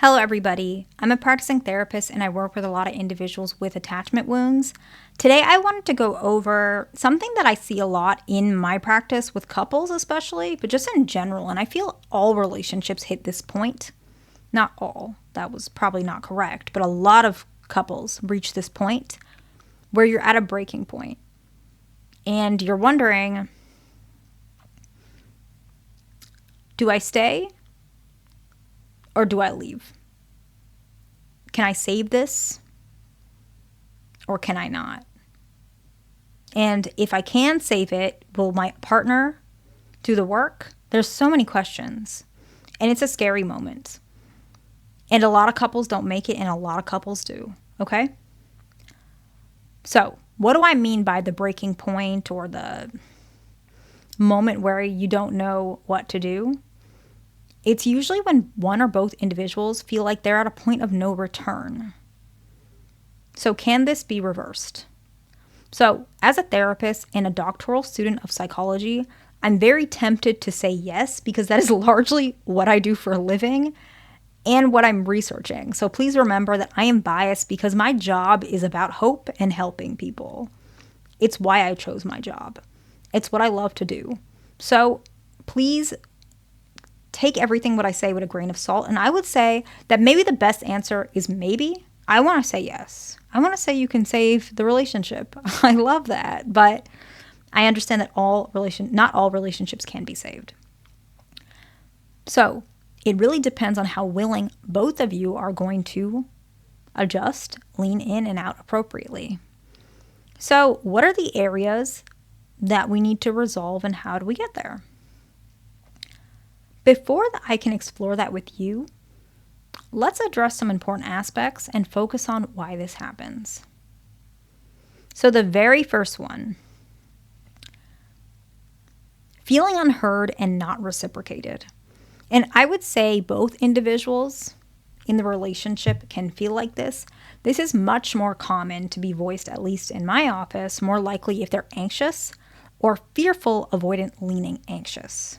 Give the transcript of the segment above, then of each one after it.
Hello, everybody. I'm a practicing therapist and I work with a lot of individuals with attachment wounds. Today, I wanted to go over something that I see a lot in my practice with couples, especially, but just in general. And I feel all relationships hit this point. Not all, that was probably not correct, but a lot of couples reach this point where you're at a breaking point and you're wondering, do I stay or do I leave? Can I save this or can I not? And if I can save it, will my partner do the work? There's so many questions. And it's a scary moment. And a lot of couples don't make it and a lot of couples do. Okay? So, what do I mean by the breaking point or the moment where you don't know what to do? It's usually when one or both individuals feel like they're at a point of no return. So can this be reversed? So as a therapist and a doctoral student of psychology, I'm very tempted to say yes because that is largely what I do for a living and what I'm researching. So please remember that I am biased because my job is about hope and helping people. It's why I chose my job. It's what I love to do. So please take everything what I say with a grain of salt. And I would say that maybe the best answer is maybe. I want to say yes. I want to say you can save the relationship. I love that. But I understand that not all relationships can be saved. So it really depends on how willing both of you are going to adjust, lean in and out appropriately. So what are the areas that we need to resolve and how do we get there? Before I can explore that with you, let's address some important aspects and focus on why this happens. So the very first one, feeling unheard and not reciprocated. And I would say both individuals in the relationship can feel like this. This is much more common to be voiced, at least in my office, more likely if they're anxious or fearful, avoidant, leaning anxious.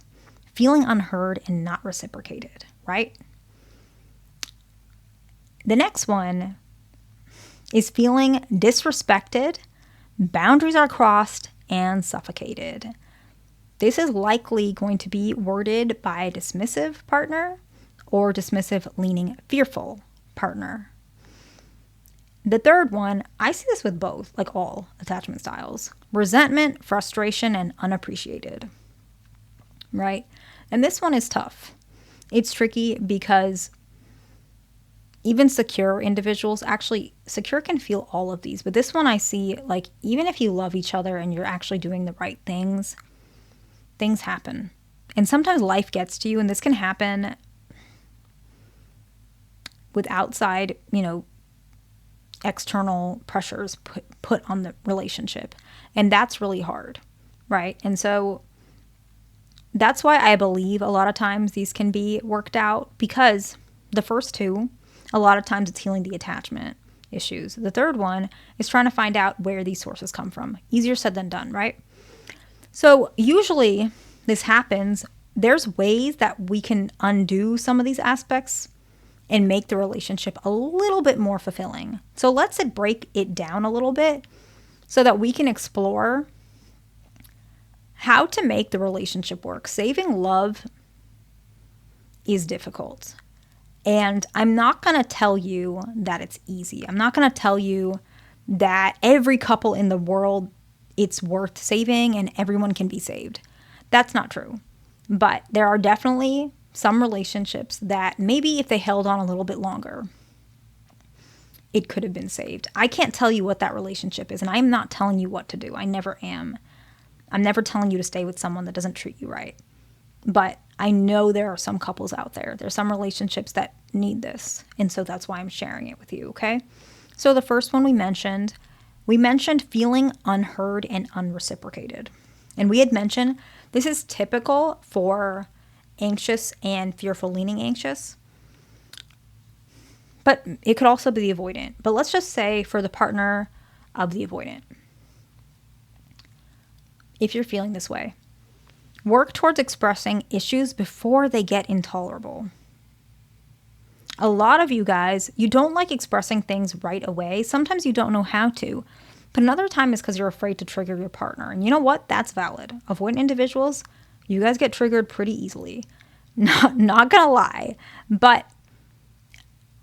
Feeling unheard and not reciprocated, right? The next one is feeling disrespected, boundaries are crossed, and suffocated. This is likely going to be worded by a dismissive partner or dismissive, leaning, fearful partner. The third one, I see this with both, like all attachment styles. Resentment, frustration, and unappreciated, right? And this one is tough. It's tricky because even secure individuals, actually, secure can feel all of these. But this one I see, like, even if you love each other and you're actually doing the right things, things happen. And sometimes life gets to you, and this can happen with outside, external pressures put on the relationship. And that's really hard, right? And so that's why I believe a lot of times these can be worked out, because the first two, a lot of times it's healing the attachment issues. The third one is trying to find out where these sources come from. Easier said than done, right? So usually this happens. There's ways that we can undo some of these aspects and make the relationship a little bit more fulfilling. So let's break it down a little bit so that we can explore how to make the relationship work. Saving love is difficult. And I'm not going to tell you that it's easy. I'm not going to tell you that every couple in the world, it's worth saving and everyone can be saved. That's not true. But there are definitely some relationships that maybe if they held on a little bit longer, it could have been saved. I can't tell you what that relationship is, and I'm not telling you what to do. I never am. I'm never telling you to stay with someone that doesn't treat you right. But I know there are some couples out there. There's some relationships that need this. And so that's why I'm sharing it with you, okay? So the first one we mentioned feeling unheard and unreciprocated. And we had mentioned this is typical for anxious and fearful, leaning anxious. But it could also be the avoidant. But let's just say for the partner of the avoidant, if you're feeling this way, work towards expressing issues before they get intolerable. A lot of you guys, you don't like expressing things right away. Sometimes you don't know how to. But another time is because you're afraid to trigger your partner. And you know what? That's valid. Avoidant individuals, you guys get triggered pretty easily. Not gonna lie. But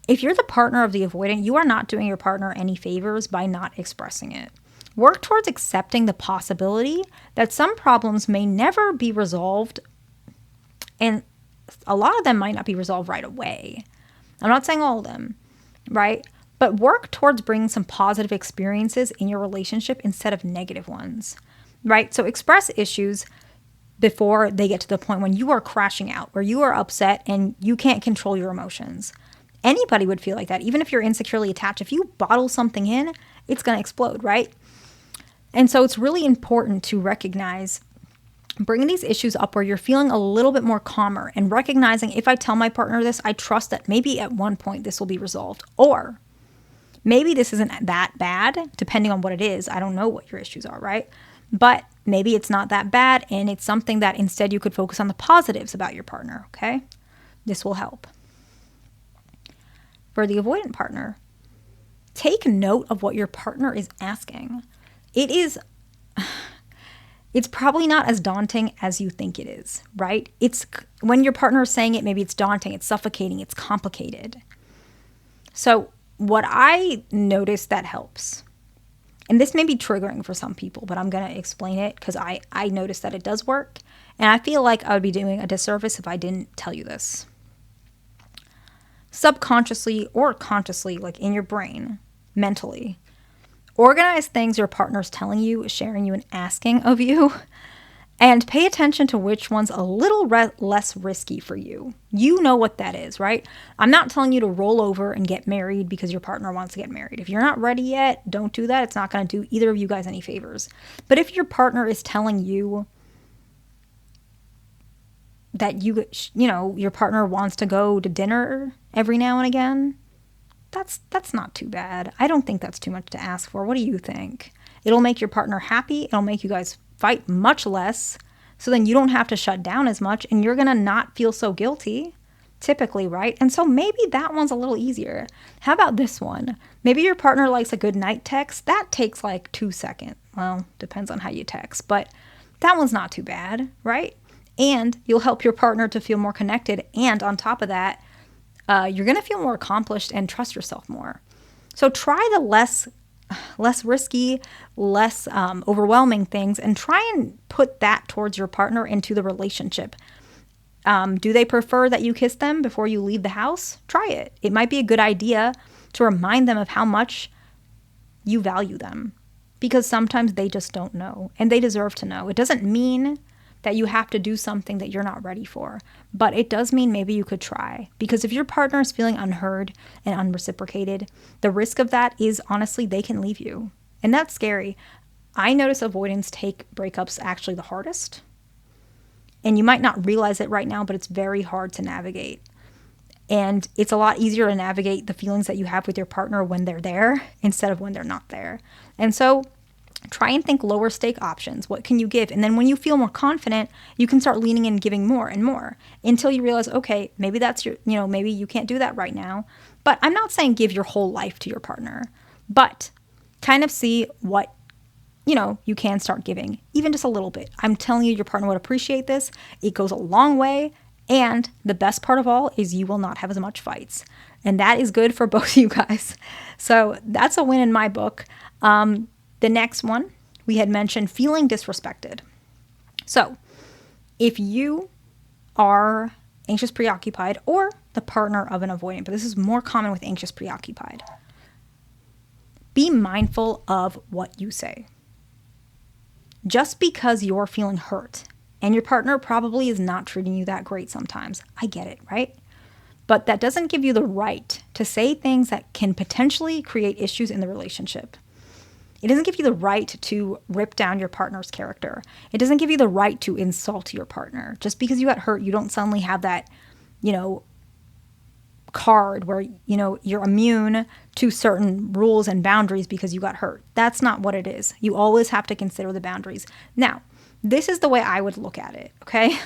if you're the partner of the avoidant, you are not doing your partner any favors by not expressing it. Work towards accepting the possibility that some problems may never be resolved, and a lot of them might not be resolved right away. I'm not saying all of them, right? But work towards bringing some positive experiences in your relationship instead of negative ones, right? So express issues before they get to the point when you are crashing out, where you are upset and you can't control your emotions. Anybody would feel like that, even if you're insecurely attached. If you bottle something in, it's going to explode, right? And so it's really important to recognize bringing these issues up where you're feeling a little bit more calmer and recognizing, if I tell my partner this, I trust that maybe at one point this will be resolved. Or maybe this isn't that bad, depending on what it is. I don't know what your issues are, right? But maybe it's not that bad, and it's something that instead you could focus on the positives about your partner, okay? This will help. For the avoidant partner, take note of what your partner is asking. It's probably not as daunting as you think it is, right? It's when your partner is saying it, maybe it's daunting, it's suffocating, it's complicated. So what I notice that helps, and this may be triggering for some people, but I'm going to explain it because I noticed that it does work. And I feel like I would be doing a disservice if I didn't tell you this. Subconsciously or consciously, like in your brain, mentally, organize things your partner's telling you, sharing you, and asking of you, and pay attention to which one's a little less risky for you. You know what that is, right? I'm not telling you to roll over and get married because your partner wants to get married. If you're not ready yet, don't do that. It's not going to do either of you guys any favors. But if your partner is telling you that your partner wants to go to dinner every now and again, that's not too bad. I don't think that's too much to ask for. What do you think? It'll make your partner happy. It'll make you guys fight much less. So then you don't have to shut down as much, and you're going to not feel so guilty, typically, right? And so maybe that one's a little easier. How about this one? Maybe your partner likes a good night text. That takes like 2 seconds. Well, depends on how you text, but that one's not too bad, right? And you'll help your partner to feel more connected. And on top of that, you're going to feel more accomplished and trust yourself more. So try the less risky, less overwhelming things, and try and put that towards your partner into the relationship. Do they prefer that you kiss them before you leave the house? Try it. It might be a good idea to remind them of how much you value them, because sometimes they just don't know, and they deserve to know. It doesn't mean that you have to do something that you're not ready for. But it does mean maybe you could try. Because if your partner is feeling unheard and unreciprocated, the risk of that is honestly they can leave you. And that's scary. I notice avoidants take breakups actually the hardest. And you might not realize it right now, but it's very hard to navigate. And it's a lot easier to navigate the feelings that you have with your partner when they're there instead of when they're not there. And so try and think lower stake options. What can you give? And then when you feel more confident, you can start leaning in and giving more and more until you realize, okay, maybe that's maybe you can't do that right now. But I'm not saying give your whole life to your partner, but kind of see what, you can start giving, even just a little bit. I'm telling you, your partner would appreciate this. It goes a long way. And the best part of all is you will not have as much fights. And that is good for both of you guys. So that's a win in my book. The next one, we had mentioned feeling disrespected. So if you are anxious preoccupied or the partner of an avoidant, but this is more common with anxious preoccupied, be mindful of what you say. Just because you're feeling hurt and your partner probably is not treating you that great sometimes, I get it, right? But that doesn't give you the right to say things that can potentially create issues in the relationship. It doesn't give you the right to rip down your partner's character. It doesn't give you the right to insult your partner. Just because you got hurt, you don't suddenly have that, card where, you're immune to certain rules and boundaries because you got hurt. That's not what it is. You always have to consider the boundaries. Now, this is the way I would look at it, okay?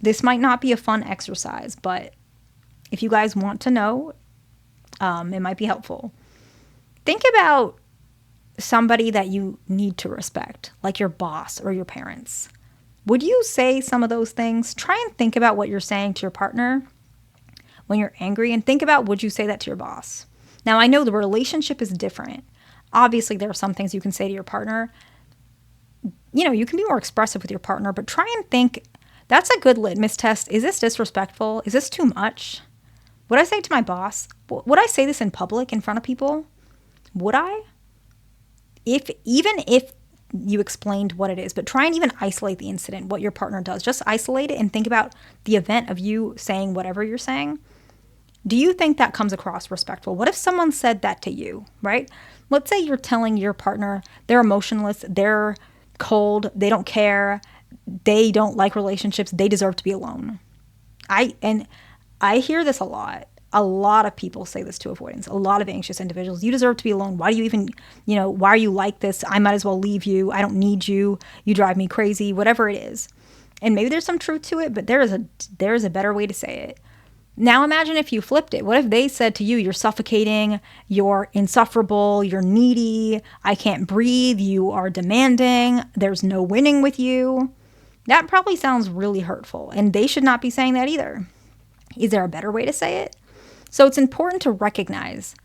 This might not be a fun exercise, but if you guys want to know, it might be helpful. Think about somebody that you need to respect, like your boss or your parents. Would you say some of those things? Try and think about what you're saying to your partner when you're angry, and think about, would you say that to your boss? Now, I know the relationship is different. Obviously, there are some things you can say to your partner. You can be more expressive with your partner, but try and think, that's a good litmus test. Is this disrespectful? Is this too much? Would I say it to my boss? Would I say this in public in front of people? Would I? Even if you explained what it is, but try and even isolate the incident, what your partner does. Just isolate it and think about the event of you saying whatever you're saying. Do you think that comes across respectful? What if someone said that to you, right? Let's say you're telling your partner they're emotionless, they're cold, they don't care, they don't like relationships, they deserve to be alone. I hear this a lot. A lot of people say this to avoidants, a lot of anxious individuals. You deserve to be alone. Why do you even, why are you like this? I might as well leave you. I don't need you. You drive me crazy, whatever it is. And maybe there's some truth to it, but there is a better way to say it. Now imagine if you flipped it. What if they said to you, you're suffocating, you're insufferable, you're needy, I can't breathe, you are demanding, there's no winning with you? That probably sounds really hurtful, and they should not be saying that either. Is there a better way to say it? So it's important to recognize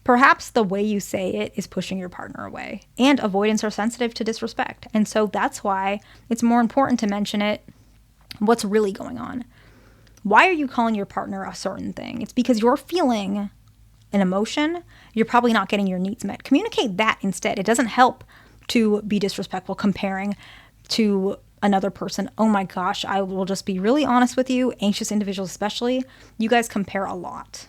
perhaps the way you say it is pushing your partner away, and avoidants are sensitive to disrespect. And so that's why it's more important to mention it, what's really going on. Why are you calling your partner a certain thing? It's because you're feeling an emotion. You're probably not getting your needs met. Communicate that instead. It doesn't help to be disrespectful comparing to another person. Oh my gosh, I will just be really honest with you, anxious individuals especially, you guys compare a lot.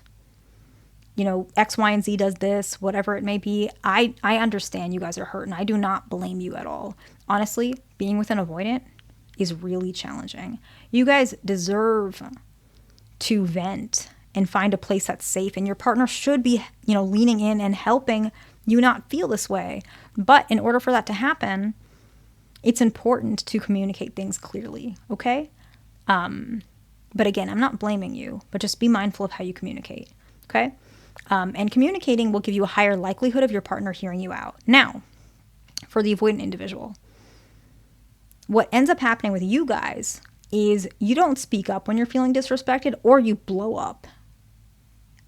X, Y, and Z does this, whatever it may be. I understand you guys are hurt, and I do not blame you at all. Honestly, being with an avoidant is really challenging. You guys deserve to vent and find a place that's safe, and your partner should be, leaning in and helping you not feel this way. But in order for that to happen, it's important to communicate things clearly, okay? But again, I'm not blaming you, but just be mindful of how you communicate, okay? And communicating will give you a higher likelihood of your partner hearing you out. Now, for the avoidant individual, what ends up happening with you guys is you don't speak up when you're feeling disrespected, or you blow up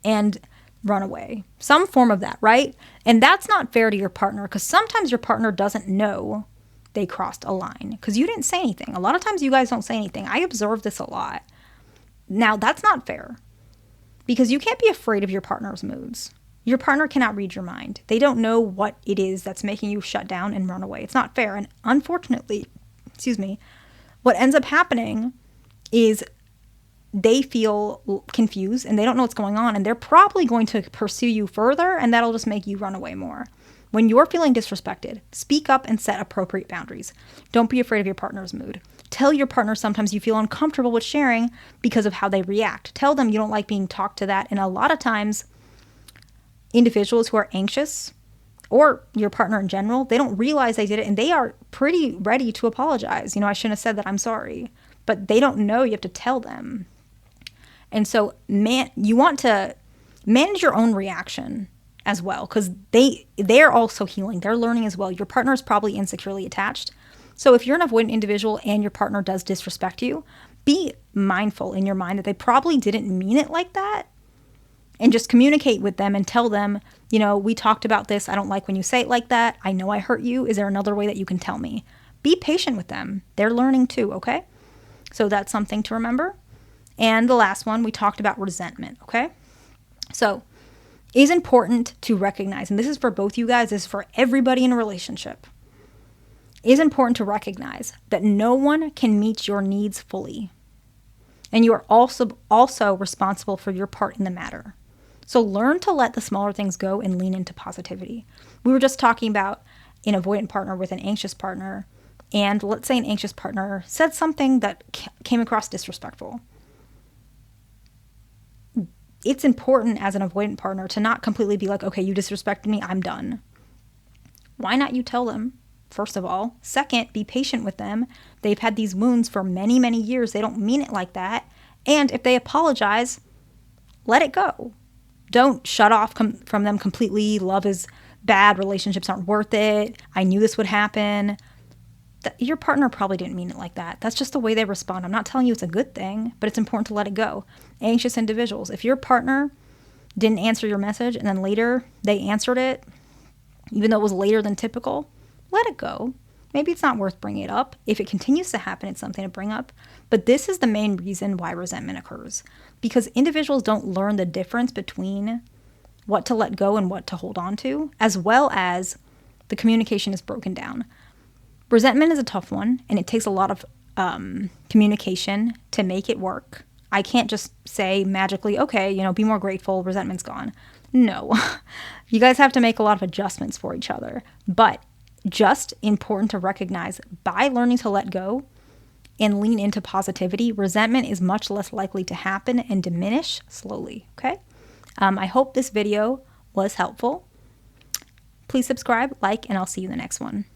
and run away. Some form of that, right? And that's not fair to your partner, because sometimes your partner doesn't know they crossed a line because you didn't say anything. A lot of times you guys don't say anything. I observe this a lot. Now, that's not fair, because you can't be afraid of your partner's moods. Your partner cannot read your mind. They don't know what it is that's making you shut down and run away. It's not fair. And unfortunately, what ends up happening is they feel confused and they don't know what's going on, and they're probably going to pursue you further, and that'll just make you run away more. When you're feeling disrespected, speak up and set appropriate boundaries. Don't be afraid of your partner's mood. Tell your partner sometimes you feel uncomfortable with sharing because of how they react. Tell them you don't like being talked to that. And a lot of times, individuals who are anxious, or your partner in general, they don't realize they did it, and they are pretty ready to apologize. I shouldn't have said that, I'm sorry. But they don't know, you have to tell them. And so you want to manage your own reaction as well, because they're also healing. They're learning as well. Your partner is probably insecurely attached. So if you're an avoidant individual and your partner does disrespect you, be mindful in your mind that they probably didn't mean it like that. And just communicate with them and tell them, we talked about this. I don't like when you say it like that. I know I hurt you. Is there another way that you can tell me? Be patient with them. They're learning too, okay? So that's something to remember. And the last one, we talked about resentment, okay? So it is important to recognize, and this is for both you guys, this is for everybody in a relationship. It is important to recognize that no one can meet your needs fully. And you are also responsible for your part in the matter. So learn to let the smaller things go and lean into positivity. We were just talking about an avoidant partner with an anxious partner. And let's say an anxious partner said something that came across disrespectful. It's important as an avoidant partner to not completely be like, okay, you disrespected me, I'm done. Why not you tell them, first of all? Second, be patient with them. They've had these wounds for many, many years. They don't mean it like that. And if they apologize, let it go. Don't shut off from them completely. Love is bad. Relationships aren't worth it. I knew this would happen. Your partner probably didn't mean it like that. That's just the way they respond. I'm not telling you it's a good thing, but it's important to let it go. Anxious individuals. If your partner didn't answer your message and then later they answered it, even though it was later than typical, let it go. Maybe it's not worth bringing it up. If it continues to happen, it's something to bring up. But this is the main reason why resentment occurs. Because individuals don't learn the difference between what to let go and what to hold on to, as well as the communication is broken down. Resentment is a tough one, and it takes a lot of communication to make it work. I can't just say magically, okay, be more grateful, resentment's gone. No. You guys have to make a lot of adjustments for each other. But just important to recognize, by learning to let go and lean into positivity, resentment is much less likely to happen and diminish slowly, okay? I hope this video was helpful. Please subscribe, like, and I'll see you in the next one.